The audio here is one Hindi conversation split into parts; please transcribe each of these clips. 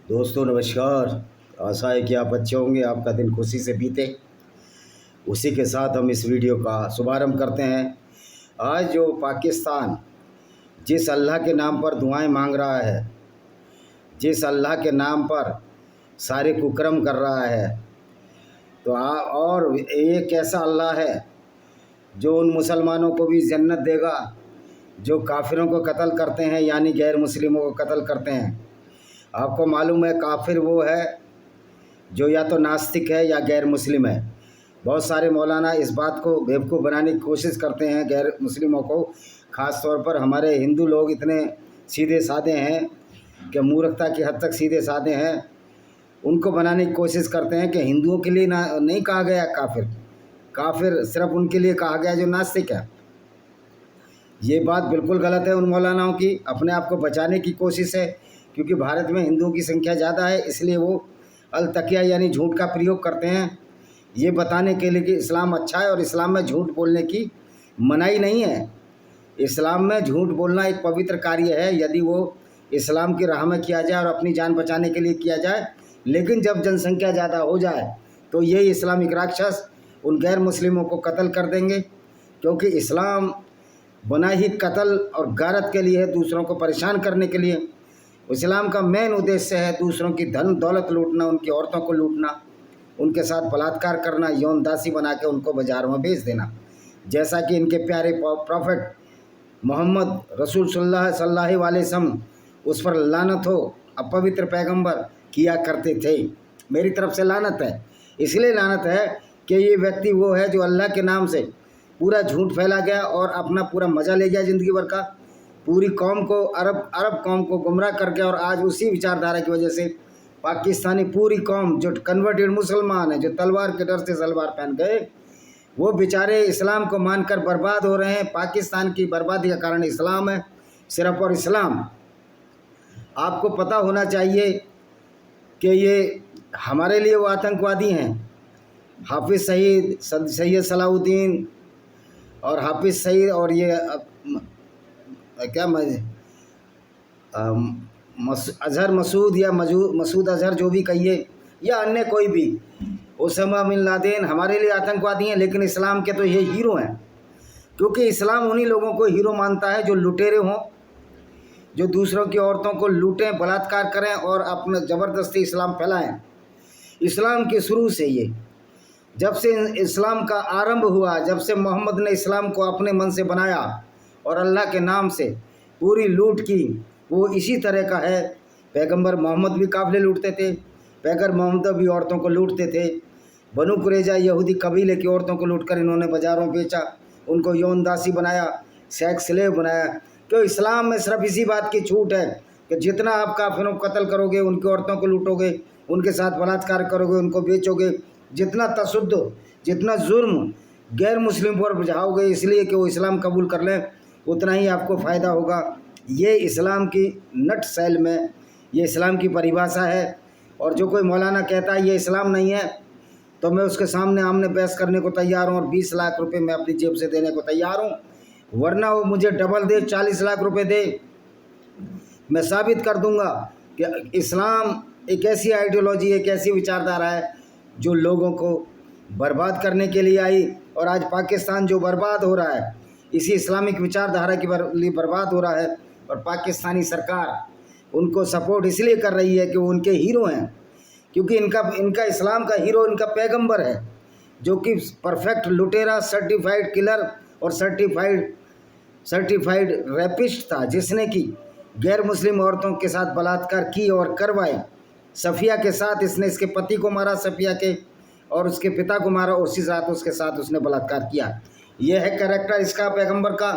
दोस्तों नमस्कार। आशा है कि आप अच्छे होंगे, आपका दिन खुशी से बीते। उसी के साथ हम इस वीडियो का शुभारंभ करते हैं। आज जो पाकिस्तान जिस अल्लाह के नाम पर दुआएं मांग रहा है, जिस अल्लाह के नाम पर सारे कुकर्म कर रहा है, तो और ये कैसा अल्लाह है जो उन मुसलमानों को भी जन्नत देगा जो काफिरों को कत्ल करते हैं, यानी गैर मुस्लिमों को कत्ल करते हैं। आपको मालूम है काफिर वो है जो या तो नास्तिक है या गैर मुस्लिम है। बहुत सारे मौलाना इस बात को बेवकूफ़ बनाने की कोशिश करते हैं गैर मुस्लिमों को। ख़ास तौर पर हमारे हिंदू लोग इतने सीधे साधे हैं कि मूर्खता की हद तक सीधे साधे हैं। उनको बनाने की कोशिश करते हैं कि हिंदुओं के लिए ना नहीं कहा गया काफिर, काफिर सिर्फ उनके लिए कहा गया जो नास्तिक है। ये बात बिल्कुल गलत है उन मौलानाओं की। अपने आप को बचाने की कोशिश है, क्योंकि भारत में हिंदुओं की संख्या ज़्यादा है, इसलिए वो अलतकिया यानी झूठ का प्रयोग करते हैं, ये बताने के लिए कि इस्लाम अच्छा है और इस्लाम में झूठ बोलने की मनाही नहीं है। इस्लाम में झूठ बोलना एक पवित्र कार्य है, यदि वो इस्लाम की राह में किया जाए और अपनी जान बचाने के लिए किया जाए। लेकिन जब जनसंख्या ज़्यादा हो जाए तो ये इस्लामिक राक्षस उन गैर मुस्लिमों को कत्ल कर देंगे, क्योंकि इस्लाम बना ही कत्ल और गारत के लिए है, दूसरों को परेशान करने के लिए। इस्लाम का मेन उद्देश्य है दूसरों की धन दौलत लूटना, उनकी औरतों को लूटना, उनके साथ बलात्कार करना, यौन दासी बना के उनको बाज़ारों में बेच देना, जैसा कि इनके प्यारे प्रॉफिट मोहम्मद रसूल सल्लल्लाहु अलैहि वसल्लम, उस पर लानत हो, अपवित्र पैगंबर किया करते थे। मेरी तरफ से लानत है। इसलिए लानत है कि ये व्यक्ति वो है जो अल्लाह के नाम से पूरा झूठ फैला गया और अपना पूरा मज़ा ले गया ज़िंदगी भर का, पूरी कौम को अरब कौम को गुमराह करके। और आज उसी विचारधारा की वजह से पाकिस्तानी पूरी कौम जो कन्वर्टेड मुसलमान है, जो तलवार के डर से सलवार पहन गए, वो बेचारे इस्लाम को मानकर बर्बाद हो रहे हैं। पाकिस्तान की बर्बादी का कारण इस्लाम है, सिर्फ और इस्लाम। आपको पता होना चाहिए कि ये हमारे लिए वो आतंकवादी हैं। हाफिज़ सैयद सलाहुद्दीन और हाफिज़ सईद और ये अजहर मसूद या मसूद अजहर जो भी कहिए, या अन्य कोई भी, उसामा बिन लादेन हमारे लिए आतंकवादी हैं। लेकिन इस्लाम के तो ये हीरो हैं, क्योंकि इस्लाम उन्हीं लोगों को हीरो मानता है जो लुटेरे हों, जो दूसरों की औरतों को लूटें, बलात्कार करें और अपने ज़बरदस्ती इस्लाम फैलाएं। इस्लाम के शुरू से ये, जब से इस्लाम का आरंभ हुआ, जब से मोहम्मद ने इस्लाम को अपने मन से बनाया और अल्लाह के नाम से पूरी लूट की, वो इसी तरह का है। पैगंबर मोहम्मद भी काफ़िले लूटते थे, पैगंबर मोहम्मद भी औरतों को लूटते थे। बनु कुरैजा यहूदी कबीले की औरतों को लूटकर इन्होंने बाज़ारों बेचा, उनको यौन दासी बनाया, सेक्स स्लेव बनाया। क्यों? इस्लाम में सिर्फ इसी बात की छूट है कि जितना आप काफिरों को कत्ल करोगे, उनकी औरतों को लूटोगे, उनके साथ बलात्कार करोगे, उनको बेचोगे, जितना तशुद्द, जितना जुर्म गैर मुस्लिम पर बुझाओगे इसलिए कि वो इस्लाम कबूल कर लें, उतना ही आपको फ़ायदा होगा। ये इस्लाम की नट सेल में ये इस्लाम की परिभाषा है। और जो कोई मौलाना कहता है ये इस्लाम नहीं है, तो मैं उसके सामने आमने बहस करने को तैयार हूँ और 20 लाख रुपए मैं अपनी जेब से देने को तैयार हूँ, वरना वो मुझे डबल दे, 40 लाख रुपए दे। मैं साबित कर दूंगा कि इस्लाम एक ऐसी आइडियोलॉजी, एक ऐसी विचारधारा है जो लोगों को बर्बाद करने के लिए आई। और आज पाकिस्तान जो बर्बाद हो रहा है, इसी इस्लामिक विचारधारा के लिए बर्बाद हो रहा है। और पाकिस्तानी सरकार उनको सपोर्ट इसलिए कर रही है कि वो उनके हीरो हैं, क्योंकि इनका इस्लाम का हीरो इनका पैगंबर है, जो कि परफेक्ट लुटेरा, सर्टिफाइड किलर और सर्टिफाइड रैपिस्ट था, जिसने कि गैर मुस्लिम औरतों के साथ बलात्कार की और करवाए। सफ़िया के साथ इसने इसके पति को मारा, सफ़िया के, और उसके पिता को मारा, और उसी साथ उसके साथ उसने बलात्कार किया। यह है कैरेक्टर इसका पैगंबर का।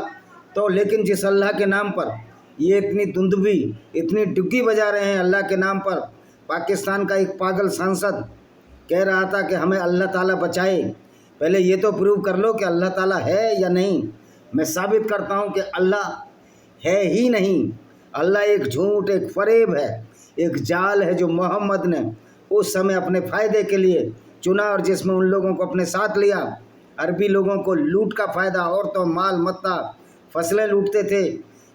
तो लेकिन जिस अल्लाह के नाम पर ये इतनी धुंधवी, इतनी डुग्गी बजा रहे हैं अल्लाह के नाम पर। पाकिस्तान का एक पागल सांसद कह रहा था कि हमें अल्लाह ताला बचाए। पहले ये तो प्रूव कर लो कि अल्लाह ताला है या नहीं। मैं साबित करता हूँ कि अल्लाह है ही नहीं। अल्लाह एक झूठ, एक फरेब है, एक जाल है जो मोहम्मद ने उस समय अपने फ़ायदे के लिए चुना और जिसमें उन लोगों को अपने साथ लिया। अरबी लोगों को लूट का फ़ायदा, औरतों, माल मत्ता, फसलें लूटते थे।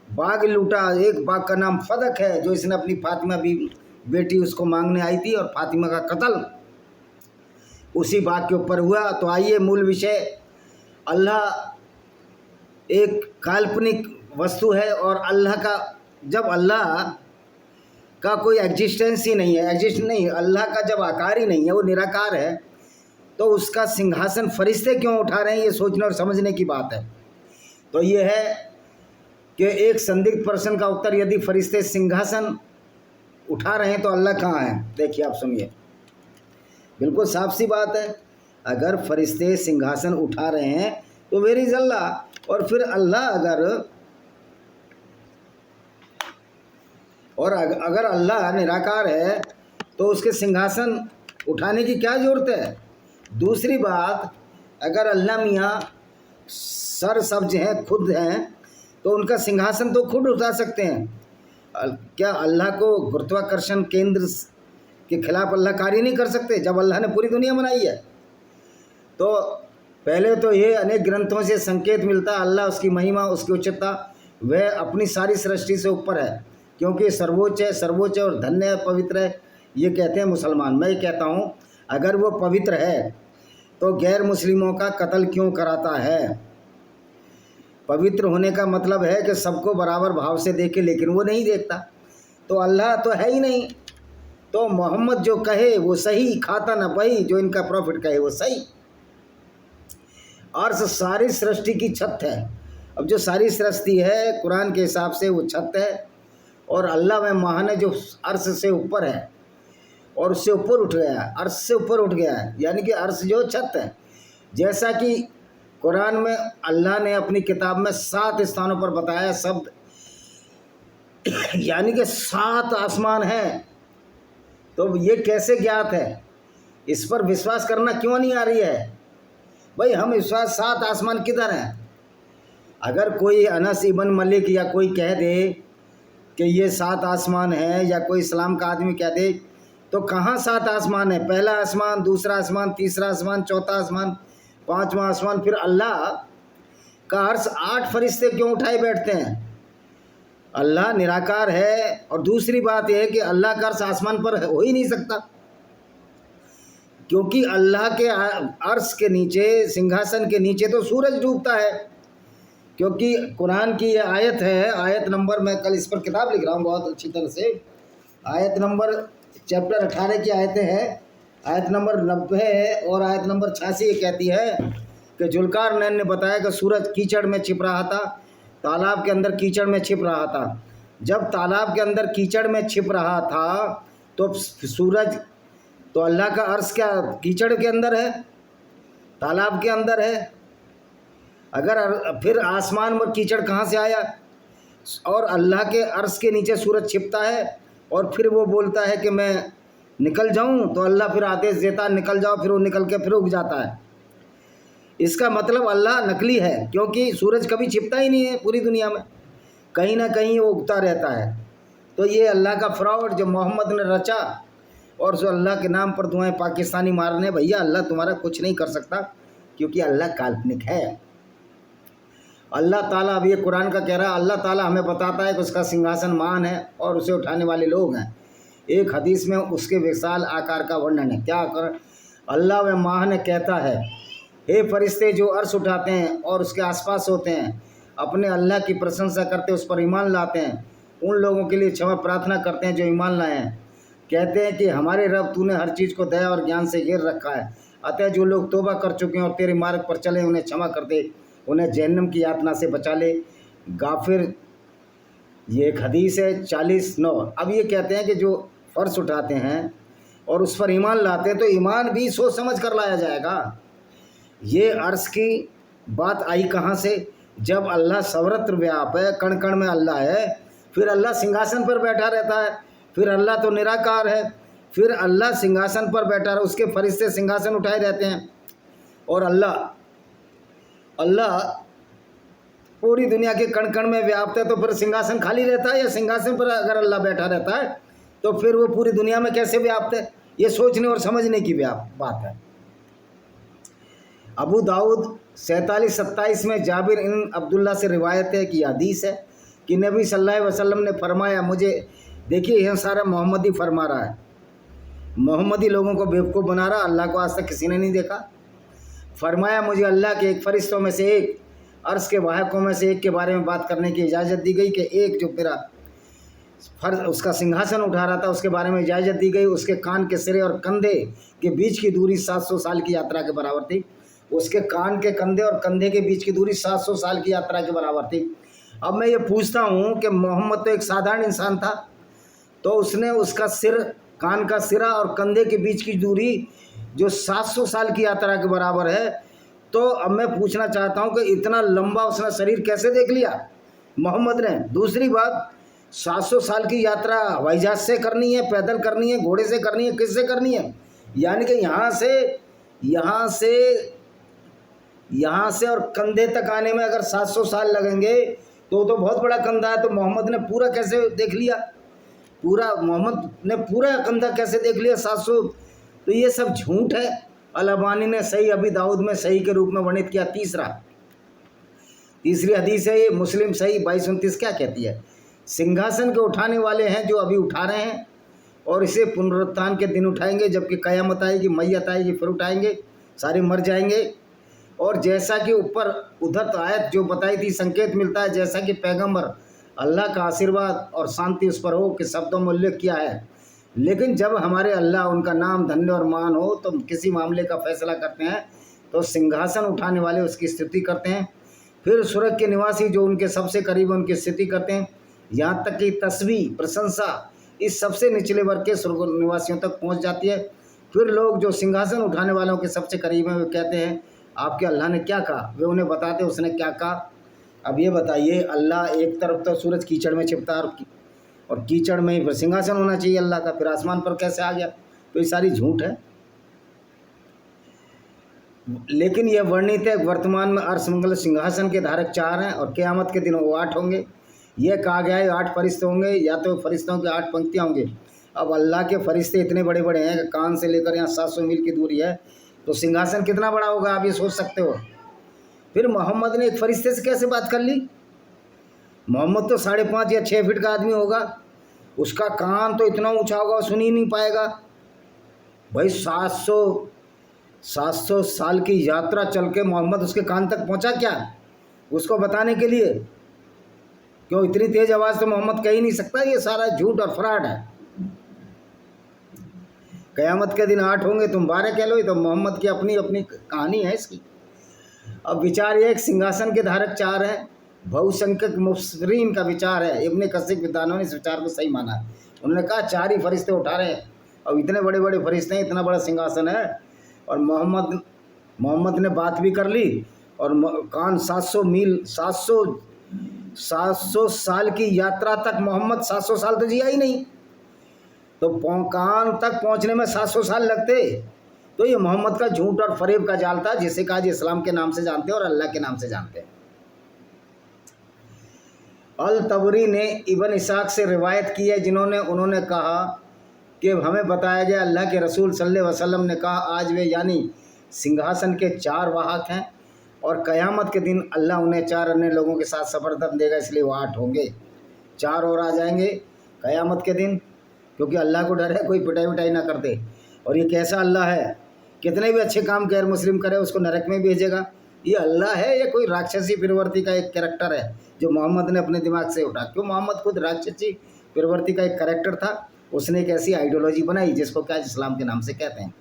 बाग लूटा, एक बाग का नाम फदक है जो इसने अपनी फातिमा बेटी उसको मांगने आई थी और फातिमा का कत्ल उसी बात के ऊपर हुआ। तो आइए मूल विषय, अल्लाह एक काल्पनिक वस्तु है और अल्लाह का, जब अल्लाह का कोई एग्जिस्टेंस ही नहीं है, एग्जिस्ट नहीं, अल्लाह का जब आकार ही नहीं है, वो निराकार है, तो उसका सिंहासन फरिश्ते क्यों उठा रहे हैं, ये सोचने और समझने की बात है। तो ये है कि एक संदिग्ध प्रश्न का उत्तर, यदि फरिश्ते सिंहासन उठा रहे हैं तो अल्लाह कहाँ है। देखिए आप सुनिए, बिल्कुल साफ सी बात है, अगर फरिश्ते सिंहासन उठा रहे हैं तो वेर इज अल्लाह। और फिर अल्लाह अगर अल्लाह निराकार है तो उसके सिंहासन उठाने की क्या ज़रूरत है। दूसरी बात, अगर अल्लाह मियाँ सरसब्ज हैं, खुद हैं, तो उनका सिंहासन तो खुद उठा सकते हैं। क्या अल्लाह को गुरुत्वाकर्षण केंद्र के खिलाफ अल्लाह कार्य नहीं कर सकते जब अल्लाह ने पूरी दुनिया बनाई है। तो पहले तो ये अनेक ग्रंथों से संकेत मिलता है, अल्लाह, उसकी महिमा, उसकी उच्चता, वह अपनी सारी सृष्टि से ऊपर है, क्योंकि सर्वोच्च है, सर्वोच्च और धन्य है, पवित्र है, ये कहते हैं मुसलमान। मैं कहता हूँ अगर वो पवित्र है तो गैर मुस्लिमों का कत्ल क्यों कराता है। पवित्र होने का मतलब है कि सबको बराबर भाव से देखे, लेकिन वो नहीं देखता, तो अल्लाह तो है ही नहीं। तो मोहम्मद जो कहे वो सही, खाता न वही, जो इनका प्रॉफिट कहे वो सही। अर्श सारी सृष्टि की छत है। अब जो सारी सृष्टि है कुरान के हिसाब से वो छत है, और अल्लाह में महान है जो अर्श से ऊपर है और उससे ऊपर उठ गया है, अर्श से ऊपर उठ गया है, यानी कि अर्श जो छत है। जैसा कि कुरान में अल्लाह ने अपनी किताब में 7 स्थानों पर बताया शब्द, यानी कि 7 आसमान हैं। तो ये कैसे ज्ञात है, इस पर विश्वास करना क्यों नहीं आ रही है भाई। हम विश्वास 7 आसमान किधर हैं। अगर कोई अनस इबन मलिक या कोई कह दे कि ये 7 आसमान है, या कोई इस्लाम का आदमी कह दे, तो कहाँ 7 आसमान है। पहला आसमान, दूसरा आसमान, तीसरा आसमान, चौथा आसमान, 5वां आसमान। फिर अल्लाह का अर्श 8 फरिश्ते क्यों उठाए बैठते हैं। अल्लाह निराकार है। और दूसरी बात यह है कि अल्लाह का अर्श आसमान पर हो ही नहीं सकता, क्योंकि अल्लाह के अर्श के नीचे, सिंहासन के नीचे तो सूरज डूबता है। क्योंकि कुरान की ये आयत है, आयत नंबर, मैं कल इस पर किताब लिख रहा हूँ बहुत अच्छी तरह से, आयत नंबर चैप्टर 18 की आयतें हैं, आयत नंबर 90 है और आयत नंबर 86 ये कहती है कि जुल्कारनैन ने बताया कि सूरज कीचड़ में छिप रहा था, तालाब के अंदर कीचड़ में छिप रहा था। जब तालाब के अंदर कीचड़ में छिप रहा था तो सूरज, तो अल्लाह का अर्श क्या कीचड़ के अंदर है, तालाब के अंदर है। अगर फिर आसमान में कीचड़ कहाँ से आया। और अल्लाह के अर्श के नीचे सूरज छिपता है और फिर वो बोलता है कि मैं निकल जाऊं, तो अल्लाह फिर आदेश देता है निकल जाओ, फिर वो निकल के फिर उग जाता है। इसका मतलब अल्लाह नकली है, क्योंकि सूरज कभी छिपता ही नहीं है पूरी दुनिया में, कहीं ना कहीं वो उगता रहता है। तो ये अल्लाह का फ्रॉड जो मोहम्मद ने रचा, और जो अल्लाह के नाम पर दुआएं पाकिस्तानी मारने, भैया अल्लाह तुम्हारा कुछ नहीं कर सकता, क्योंकि अल्लाह काल्पनिक है। अल्लाह ताला, अब ये कुरान का कह रहा है, अल्लाह ताला हमें बताता है कि उसका सिंहासन मान है और उसे उठाने वाले लोग हैं। एक हदीस में उसके विशाल आकार का वर्णन है। क्या कर अल्लाह व महान कहता है, हे फरिश्ते जो अर्श उठाते हैं और उसके आसपास होते हैं, अपने अल्लाह की प्रशंसा करते, उस पर ईमान लाते हैं, उन लोगों के लिए क्षमा प्रार्थना करते हैं जो ईमान लाए हैं। कहते हैं कि हमारे रब, तूने हर चीज़ को दया और ज्ञान से घेर रखा है, अतः जो लोग तौबा कर चुके हैं और तेरे मार्ग पर चले, उन्हें क्षमा कर दे, उन्हें जहन्नम की यातना से बचा ले। गाफिर, ये एक हदीस है 40:9। अब ये कहते हैं कि जो फ़र्श उठाते हैं और उस पर ईमान लाते हैं, तो ईमान भी सोच समझ कर लाया जाएगा। ये अर्श की बात आई कहाँ से, जब अल्लाह सर्वत्र व्याप है, कण कण में अल्लाह है, फिर अल्लाह सिंहासन पर बैठा रहता है, फिर अल्लाह तो निराकार है, फिर अल्लाह सिंहासन पर बैठा है, उसके फरिश्ते सिंहासन उठाए रहते हैं, और अल्लाह पूरी दुनिया के कण कण में व्याप्त है। तो फिर सिंहासन खाली रहता है, या सिंहासन पर अगर अल्लाह बैठा रहता है तो फिर वो पूरी दुनिया में कैसे व्याप्त है। ये सोचने और समझने की बात है। अबू दाऊद 47-27 में जाबिर इब्न अब्दुल्ला से रिवायत है कि हदीस है कि नबी सल्लल्लाहु अलैहि वसल्लम ने फरमाया, मुझे देखिए यह सारा मोहम्मद ही फरमा रहा है, मोहम्मद ही लोगों को बेवकूफ़ बना रहा। अल्लाह को आज तक किसी ने नहीं देखा। फरमाया मुझे अल्लाह के एक फरिश्तों में से एक, अर्श के वाहकों में से एक के बारे में बात करने की इजाज़त दी गई कि एक जो मेरा उसका सिंहासन उठा रहा था उसके बारे में इजाज़त दी गई। उसके कान के सिरे और कंधे के बीच की दूरी 700 साल की यात्रा के बराबर थी। उसके कान के कंधे और कंधे के बीच की दूरी 700 साल की यात्रा के बराबर थी। अब मैं ये पूछता हूँ कि मोहम्मद तो एक साधारण इंसान था, तो उसने उसका सिर, कान का सिरा और कंधे के बीच की दूरी जो 700 साल की यात्रा के बराबर है, तो अब मैं पूछना चाहता हूँ कि इतना लंबा उसने शरीर कैसे देख लिया मोहम्मद ने। दूसरी बात, 700 साल की यात्रा हवाई जहाज से करनी है, पैदल करनी है, घोड़े से करनी है, किससे करनी है? यानी कि यहाँ से और कंधे तक आने में अगर 700 साल लगेंगे तो बहुत बड़ा कंधा है। तो मोहम्मद ने पूरा कैसे देख लिया? मोहम्मद ने पूरा कंधा कैसे देख लिया 700? तो ये सब झूठ है। अल-अल्बानी ने सही अबी दाऊद में सही के रूप में वर्णित किया। तीसरी हदीस है ये मुस्लिम सही 2229 क्या कहती है? सिंहासन के उठाने वाले हैं जो अभी उठा रहे हैं और इसे पुनरुत्थान के दिन उठाएंगे, जबकि क़यामत आएगी, मैयत आएगी, फिर उठाएंगे, सारे मर जाएंगे। और जैसा कि ऊपर उद्धत आयत जो बताई थी, संकेत मिलता है जैसा कि पैगंबर अल्लाह का आशीर्वाद और शांति उस पर हो कि शब्दों में उल्लेख किया है। लेकिन जब हमारे अल्लाह, उनका नाम धन्य और मान हो, तो किसी मामले का फैसला करते हैं तो सिंहासन उठाने वाले उसकी स्तुति करते हैं। फिर स्वर्ग के निवासी जो उनके सबसे करीब उनकी स्तुति करते हैं। यहाँ तक कि तस्बीह, प्रशंसा इस सबसे निचले वर्ग के स्वर्ग निवासियों तक पहुँच जाती है। फिर लोग जो सिंहासन उठाने वालों के सबसे करीब हैं वे कहते हैं आपके अल्लाह ने क्या कहा? वे उन्हें बताते उसने क्या कहा। अब ये बताइए, अल्लाह एक तरफ तो सूरज कीचड़ में छिपता है और कीचड़ में ही सिंहासन होना चाहिए अल्लाह का, फिर आसमान पर कैसे आ गया? तो ये सारी झूठ है। लेकिन यह वर्णित है वर्तमान में अर्श मंगल सिंहासन के धारक 4 हैं और क़यामत के दिन वो 8 होंगे। यह कहा गया है 8 फरिश्ते होंगे, या तो फरिश्तों की 8 पंक्तियाँ होंगी। अब अल्लाह के फरिश्ते इतने बड़े बड़े हैं कि कान से लेकर यहाँ 700 मील की दूरी है, तो सिंहासन कितना बड़ा होगा आप ये सोच सकते हो। फिर मोहम्मद ने एक फरिश्ते से कैसे बात कर ली? मोहम्मद तो 5.5 या 6 फीट का आदमी होगा, उसका कान तो इतना ऊंचा होगा सुन ही नहीं पाएगा। भाई 700 साल की यात्रा चल के मोहम्मद उसके कान तक पहुंचा क्या उसको बताने के लिए? क्यों इतनी तेज आवाज़ तो मोहम्मद कह ही नहीं सकता। ये सारा झूठ और फ्रॉड है। क़यामत के दिन 8 होंगे, तुम 12 कह लो, तो मोहम्मद की अपनी अपनी कहानी है इसकी। अब विचार ये एक सिंहासन के धारक 4 हैं। बहुसंख्यक मुफस्सिरीन का विचार है, इब्न कसीर विद्वानों ने इस विचार को सही माना। उन्होंने कहा 4 ही फरिश्ते उठा रहे हैं और इतने बड़े बड़े फरिश्ते हैं, इतना बड़ा सिंहासन है। और मोहम्मद ने बात भी कर ली और कान 700 साल की यात्रा तक मोहम्मद 700 साल तो जिया ही नहीं, तो कान तक पहुंचने में 700 साल लगते। तो ये मोहम्मद का झूठ और फरेब का जाल था, जिसे कि आज इस्लाम के नाम से जानते हैं और अल्लाह के नाम से जानते हैं। अल तबरी ने इब्न इसाक से रिवायत की है, उन्होंने कहा कि हमें बताया गया अल्लाह के रसूल सल्लल्लाहु अलैहि वसल्लम ने कहा आज वे यानी सिंहासन के 4 वाहक हैं और क़यामत के दिन अल्लाह उन्हें 4 अन्य लोगों के साथ सफरदम देगा, इसलिए वो 8 होंगे। 4 और आ जाएंगे क़यामत के दिन, क्योंकि अल्लाह को डर है कोई पिटाई विटाई ना करते। और ये कैसा अल्लाह है, कितने भी अच्छे काम गैर मुस्लिम करे उसको नरक में भेजेगा। ये अल्लाह है या कोई राक्षसी प्रवृत्ति का एक कैरेक्टर है जो मोहम्मद ने अपने दिमाग से उठा? क्यों मोहम्मद खुद राक्षसी प्रवृत्ति का एक कैरेक्टर था, उसने एक ऐसी आइडियोलॉजी बनाई जिसको क्या इस्लाम के नाम से कहते हैं।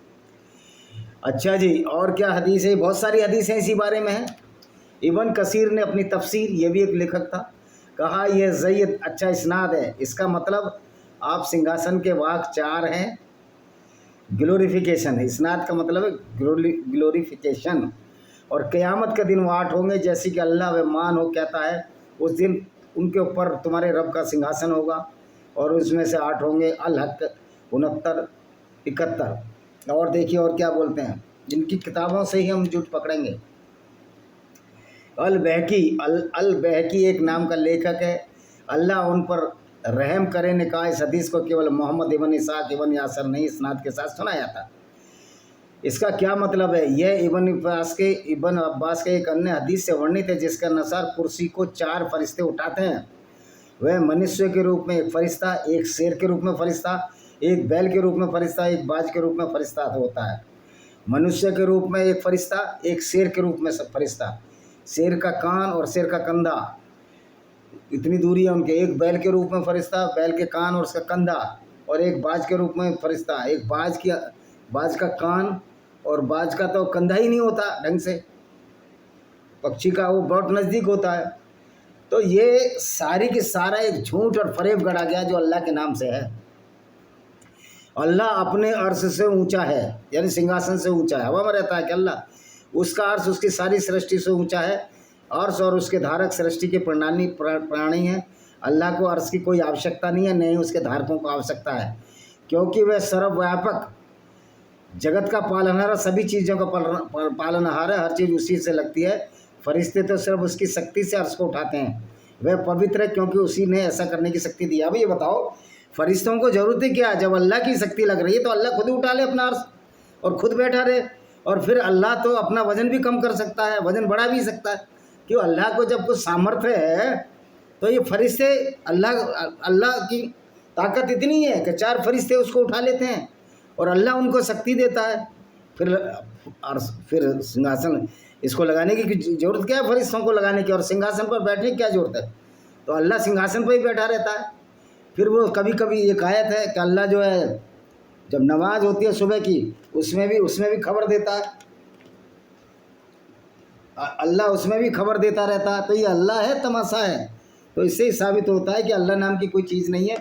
अच्छा जी, और क्या हदीस है? बहुत सारी हदीसें इसी बारे में हैं। इब्न कसीर ने अपनी तफसीर, ये भी एक लेखक था, कहा यह ज़य्यद अच्छा इस्नाद है। इसका मतलब आप सिंहासन के वाहक 4 हैं। ग्लोरिफिकेशन है, इस्नाद का मतलब है ग्लोरिफिकेशन। और क़यामत के दिन वो 8 होंगे, जैसे कि अल्लाह व मान हो कहता है उस दिन उनके ऊपर तुम्हारे रब का सिंहासन होगा और उसमें से 8 होंगे। अल हक 69 71। और देखिए और क्या बोलते हैं, जिनकी किताबों से ही हम झूठ पकड़ेंगे। अल बहकी एक नाम का लेखक है, अल्लाह उन पर रहम करे ने कहा इस हदीस को केवल मोहम्मद इब्न इसाक इब्न यासर नहीं इस्नाद के साथ सुनाया था। इसका क्या मतलब है? यह इब्न अब्बास के एक अन्य हदीस से वर्णित है, जिसके अनुसार कुर्सी को 4 फरिश्ते उठाते हैं वह मनुष्य के रूप में एक फरिश्ता, एक शेर के रूप में फरिश्ता, एक बैल के रूप में फरिश्ता, एक बाज के रूप में फरिश्ता होता है। मनुष्य के रूप में एक फरिश्ता, एक शेर के रूप में फरिश्ता। शेर का कान और शेर का कंधा इतनी दूरी है उनके। एक बैल के रूप में फरिश्ता, बैल के कान और उसका कंधा, और एक बाज के रूप में फरिश्ता। एक बाज का कान और बाज का तो कंधा ही नहीं होता ढंग से, पक्षी का वो बहुत नज़दीक होता है। तो ये सारी की सारा एक झूठ और फरेब गढ़ा गया जो अल्लाह के नाम से है। अल्लाह अपने अर्श से ऊंचा है, यानी सिंहासन से ऊंचा है। हवा में रहता है कि अल्लाह, उसका अर्श उसकी सारी सृष्टि से ऊंचा है। अर्श और उसके धारक सृष्टि के प्राणी हैं। अल्लाह को अर्श की कोई आवश्यकता नहीं है, नहीं उसके धारकों को आवश्यकता है, क्योंकि वह सर्वव्यापक जगत का पालनहार, सभी चीज़ों का पालनहार है। हर चीज़ उसी से लगती है। फरिश्ते तो सिर्फ उसकी शक्ति से अर्श को उठाते हैं। वह पवित्र है क्योंकि उसी ने ऐसा करने की शक्ति दी। अब ये बताओ, फरिश्तों को जरूरत है क्या? जब अल्लाह की शक्ति लग रही है तो अल्लाह खुद ही उठा ले अपना अर्श और खुद बैठा रहे। और फिर अल्लाह तो अपना वजन भी कम कर सकता है, वजन बढ़ा भी सकता है। क्यों? अल्लाह को जब कुछ सामर्थ्य है तो ये फरिश्ते, अल्लाह की ताकत इतनी है कि 4 फरिश्ते उसको उठा लेते हैं और अल्लाह उनको शक्ति देता है। फिर सिंहासन इसको लगाने की जरूरत क्या है? फरिश्तों को लगाने की और सिंहासन पर बैठने की क्या जरूरत है? तो अल्लाह सिंहासन पर ही बैठा रहता है। फिर वो कभी कभी एक आयत है कि अल्लाह जो है जब नमाज होती है सुबह की, उसमें भी खबर देता है। अल्लाह उसमें भी खबर देता रहता है। तो ये अल्लाह है, तमाशा है? तो इससे ही साबित होता है कि अल्लाह नाम की कोई चीज़ नहीं है।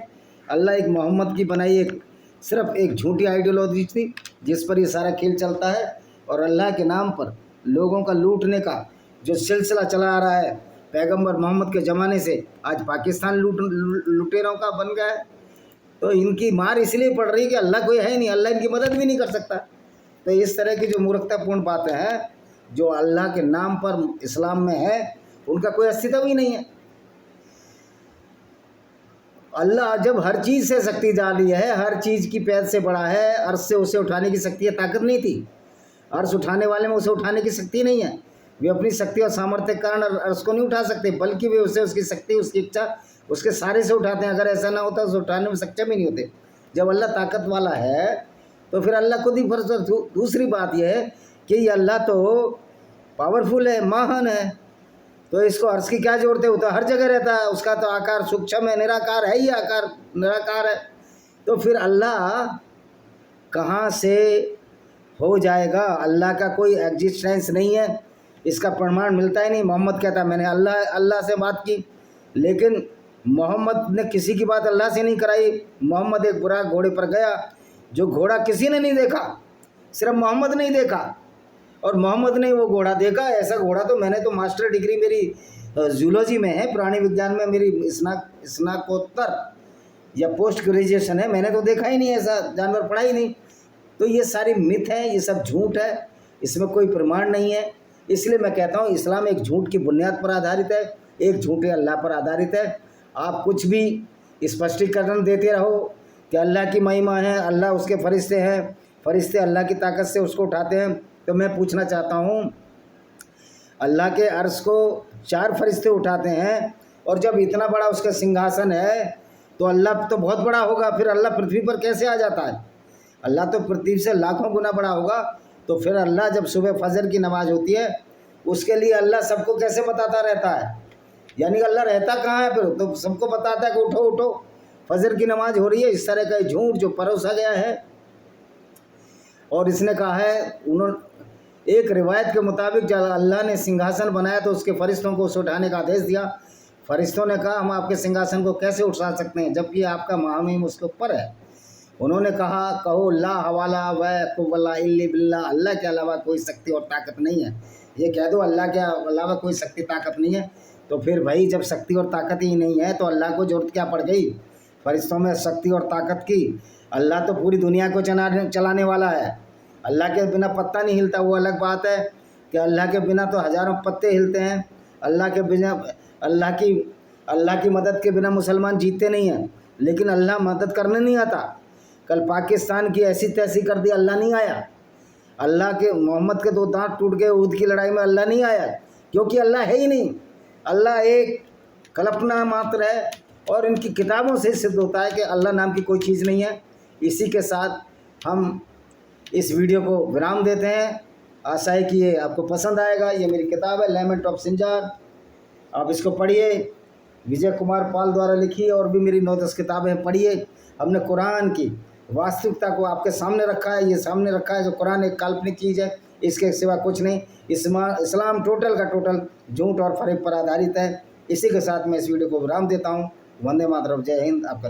अल्लाह एक मोहम्मद की बनाई सिर्फ एक झूठी आइडियोलॉजी थी जिस पर ये सारा खेल चलता है। और अल्लाह के नाम पर लोगों का लूटने का जो सिलसिला चला आ रहा है पैगंबर मोहम्मद के ज़माने से, आज पाकिस्तान लुटेरों का बन गया है। तो इनकी मार इसलिए पड़ रही है कि अल्लाह कोई है नहीं, अल्लाह इनकी मदद भी नहीं कर सकता। तो इस तरह की जो मूर्खतापूर्ण बातें हैं जो अल्लाह के नाम पर इस्लाम में है, उनका कोई अस्तित्व ही नहीं है। अल्लाह जब हर चीज़ से शक्ति डाली है, हर चीज़ की पैद से बड़ा है, अर्श से उसे उठाने की शक्ति है, ताकत नहीं थी। अर्श उठाने वाले में उसे उठाने की शक्ति नहीं है। वे अपनी शक्ति और सामर्थ्य के कारण अर्श को नहीं उठा सकते, बल्कि वे उसे उसकी शक्ति, उसकी इच्छा, उसके सारे से उठाते हैं। अगर ऐसा ना होता तो उसे उठाने में सक्षम ही नहीं होते। जब अल्लाह ताकत वाला है तो फिर अल्लाह खुद ही फर्ज। दूसरी बात यह है कि ये अल्लाह तो पावरफुल है, महान है, तो इसको अर्श की क्या जरूरत है? वो तो हर जगह रहता है। उसका तो आकार सूक्ष्म है, निराकार है ही, आकार निराकार है। तो फिर अल्लाह कहाँ से हो जाएगा? अल्लाह का कोई एग्जिस्टेंस नहीं है, इसका प्रमाण मिलता ही नहीं। मोहम्मद कहता है मैंने अल्लाह से बात की, लेकिन मोहम्मद ने किसी की बात अल्लाह से नहीं कराई। मोहम्मद एक बुराक घोड़े पर गया, जो घोड़ा किसी ने नहीं देखा, सिर्फ मोहम्मद ने ही देखा, और मोहम्मद ने वो घोड़ा देखा। ऐसा घोड़ा तो मैंने तो मास्टर डिग्री मेरी जूलॉजी में है, प्राणी विज्ञान में मेरी स्नातकोत्तर या पोस्ट ग्रेजुएशन है, मैंने तो देखा ही नहीं, ऐसा जानवर पढ़ा ही नहीं। तो ये सारी मिथ है, ये सब झूठ है, इसमें कोई प्रमाण नहीं है। इसलिए मैं कहता हूँ इस्लाम एक झूठ की बुनियाद पर आधारित है, एक झूठे अल्लाह पर आधारित है। आप कुछ भी स्पष्टीकरण देते रहो कि अल्लाह की महिमा है, अल्लाह उसके फरिश्ते हैं, फरिश्ते अल्लाह की ताकत से उसको उठाते हैं। तो मैं पूछना चाहता हूँ, अल्लाह के अर्श को 4 फरिश्ते उठाते हैं, और जब इतना बड़ा उसका सिंहासन है तो अल्लाह तो बहुत बड़ा होगा, फिर अल्लाह पृथ्वी पर कैसे आ जाता है? अल्लाह तो पृथ्वी से लाखों गुना बड़ा होगा। तो फिर अल्लाह जब सुबह फजर की नमाज होती है, उसके लिए अल्लाह सबको कैसे बताता रहता है? यानी अल्लाह रहता कहाँ है? फिर तो सबको बताता है कि उठो उठो, फजर की नमाज हो रही है। इस तरह का झूठ जो परोसा गया है। और इसने कहा है, उन्होंने एक रिवायत के मुताबिक जब अल्लाह ने सिंहासन बनाया तो उसके फरिश्तों को उसे उठाने का आदेश दिया। फरिश्तों ने कहा हम आपके सिंहासन को कैसे उठा सकते हैं जबकि आपका महामहिम उसके ऊपर है। उन्होंने कहा कहो ला हवाला व कुव्वला इल्ली बिल्ला, अल्लाह के अलावा कोई शक्ति और ताकत नहीं है। ये कह दो अल्लाह के अलावा कोई शक्ति ताकत नहीं है। तो फिर भाई जब शक्ति और ताकत ही नहीं है तो अल्लाह को जरूरत क्या पड़ गई? फरिश्तों में शक्ति और ताकत की। अल्लाह तो पूरी दुनिया को चलाने वाला है। अल्लाह के बिना पत्ता नहीं हिलता। वो अलग बात है कि अल्लाह के बिना तो हज़ारों पत्ते हिलते हैं। अल्लाह के बिना अल्लाह की मदद के बिना मुसलमान जीतते नहीं हैं। लेकिन अल्लाह मदद करने नहीं आता। कल पाकिस्तान की ऐसी तैसी कर दी, अल्लाह नहीं आया। अल्लाह के मोहम्मद के 2 दांत टूट गए ऊद की लड़ाई में, अल्लाह नहीं आया, क्योंकि अल्लाह है ही नहीं। अल्लाह एक कल्पना मात्र है, और इनकी किताबों से सिद्ध होता है कि अल्लाह नाम की कोई चीज़ नहीं है। इसी के साथ हम इस वीडियो को विराम देते हैं। आशा है कि ये आपको पसंद आएगा। ये मेरी किताब है लेमेंट ऑफ सिंजार, आप इसको पढ़िए। विजय कुमार पाल द्वारा लिखी, और भी मेरी 9-10 किताबें पढ़िए। हमने कुरान की वास्तविकता को आपके सामने रखा है। ये सामने रखा है जो कुरान एक काल्पनिक चीज़ है, इसके सिवा कुछ नहीं। इस्लाम टोटल का टोटल झूठ और फरेब पर आधारित है। इसी के साथ मैं इस वीडियो को विराम देता हूँ। वंदे मातरम, जय हिंद। आपका